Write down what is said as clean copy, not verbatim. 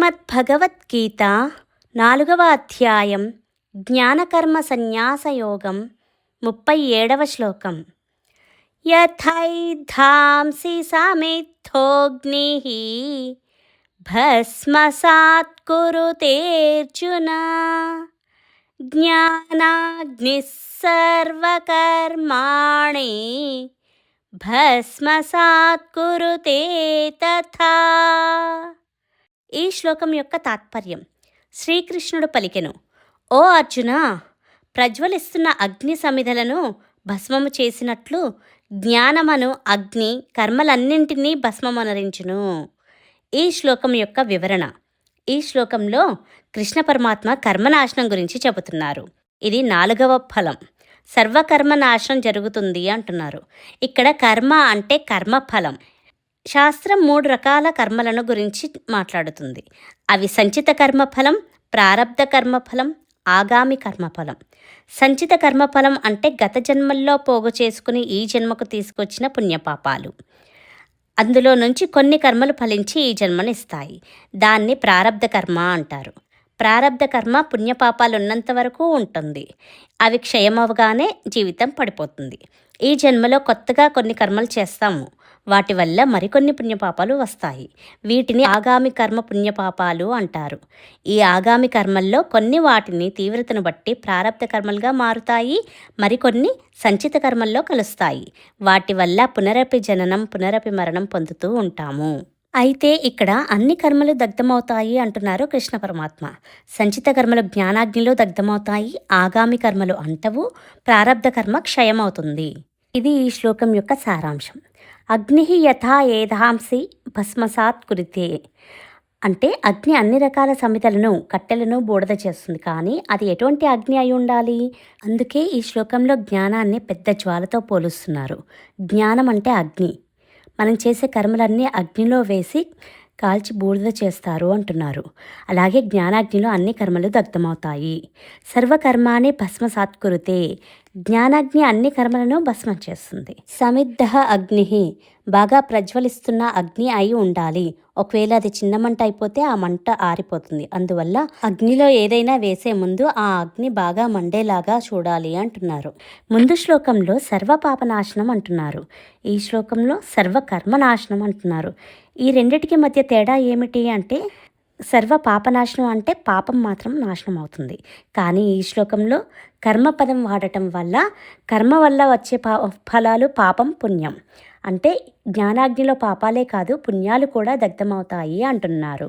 శ్రీమద్భగవద్గీత 4వ అధ్యాయం జ్ఞానకర్మ సన్యాసయోగం 37వ శ్లోకం. యథైధాంసి సమిద్ధోగ్నిః భస్మసాత్ కురుతేర్జున జ్ఞానాగ్నిః సర్వకర్మాణి భస్మసాత్ కురుతే తథా. ఈ శ్లోకం యొక్క తాత్పర్యం. శ్రీకృష్ణుడు పలికెను, ఓ అర్జున, ప్రజ్వలిస్తున్న అగ్ని సమిధలను భస్మము చేసినట్లు జ్ఞానమను అగ్ని కర్మలన్నింటినీ భస్మమనరించును. ఈ శ్లోకం యొక్క వివరణ. ఈ శ్లోకంలో కృష్ణ పరమాత్మ కర్మనాశనం గురించి చెబుతున్నారు. ఇది 4వ ఫలం. సర్వకర్మ నాశనం జరుగుతుంది అంటున్నారు. ఇక్కడ కర్మ అంటే కర్మఫలం. శాస్త్రం 3 రకాల కర్మలను గురించి మాట్లాడుతుంది. అవి సంచిత కర్మఫలం, ప్రారబ్ధ కర్మఫలం, ఆగామి కర్మఫలం. సంచిత కర్మఫలం అంటే గత జన్మల్లో పోగు చేసుకుని ఈ జన్మకు తీసుకొచ్చిన పుణ్యపాపాలు. అందులో నుంచి కొన్ని కర్మలు ఫలించి ఈ జన్మనిస్తాయి. దాన్ని ప్రారబ్ధ కర్మ అంటారు. ప్రారబ్ధ కర్మ పుణ్యపాపాలు ఉన్నంత వరకు ఉంటుంది. అవి క్షయమవగానే జీవితం పడిపోతుంది. ఈ జన్మలో కొత్తగా కొన్ని కర్మలు చేస్తాము. వాటి వల్ల మరికొన్ని పుణ్యపాపాలు వస్తాయి. వీటిని ఆగామి కర్మ పుణ్యపాపాలు అంటారు. ఈ ఆగామి కర్మల్లో కొన్ని వాటిని తీవ్రతను బట్టి ప్రారబ్ధ కర్మలుగా మారుతాయి, మరికొన్ని సంచిత కర్మల్లో కలుస్తాయి. వాటి వల్ల పునరపి జననం, పునరపి మరణం పొందుతూ ఉంటాము. అయితే ఇక్కడ అన్ని కర్మలు దగ్ధమవుతాయి అంటున్నారు కృష్ణ పరమాత్మ. సంచిత కర్మలు జ్ఞానాగ్నిలో దగ్ధమవుతాయి, ఆగామి కర్మలు అంటవు, ప్రారబ్ధ కర్మ క్షయమవుతుంది. ఇది ఈ శ్లోకం యొక్క సారాంశం. అగ్ని యథా ఏధాంసి భస్మసాత్ కురితే అంటే అగ్ని అన్ని రకాల సమితలను, కట్టెలను బూడిద చేస్తుంది. కానీ అది ఎటువంటి అగ్ని అయి ఉండాలి? అందుకే ఈ శ్లోకంలో జ్ఞానాన్ని పెద్ద జ్వాలతో పోలుస్తున్నారు. జ్ఞానం అంటే అగ్ని. మనం చేసే కర్మలన్నీ అగ్నిలో వేసి కాల్చి బూడిద చేస్తారు అంటున్నారు. అలాగే జ్ఞానాగ్నిలో అన్ని కర్మలు దగ్ధమవుతాయి. సర్వకర్మాని భస్మసాత్ కురుతే. జ్ఞానాగ్ని అన్ని కర్మలను భస్మం చేస్తుంది. సమిద్ధ అగ్ని బాగా ప్రజ్వలిస్తున్న అగ్ని అయి ఉండాలి. ఒకవేళ అది చిన్న మంట అయిపోతే ఆ మంట ఆరిపోతుంది. అందువల్ల అగ్నిలో ఏదైనా వేసే ముందు ఆ అగ్ని బాగా మండేలాగా చూడాలి అంటున్నారు. ముందు శ్లోకంలో సర్వపాపనాశనం అంటున్నారు. ఈ శ్లోకంలో సర్వకర్మనాశనం అంటున్నారు. ఈ రెండిటికి మధ్య తేడా ఏమిటి అంటే, సర్వ పాపనాశనం అంటే పాపం మాత్రం నాశనం అవుతుంది. కానీ ఈ శ్లోకంలో కర్మపదం వాడటం వల్ల కర్మ వల్ల వచ్చే ఫలాలు పాపం, పుణ్యం. అంటే జ్ఞానాగ్నిలో పాపాలే కాదు పుణ్యాలు కూడా దగ్ధమవుతాయి అంటున్నారు.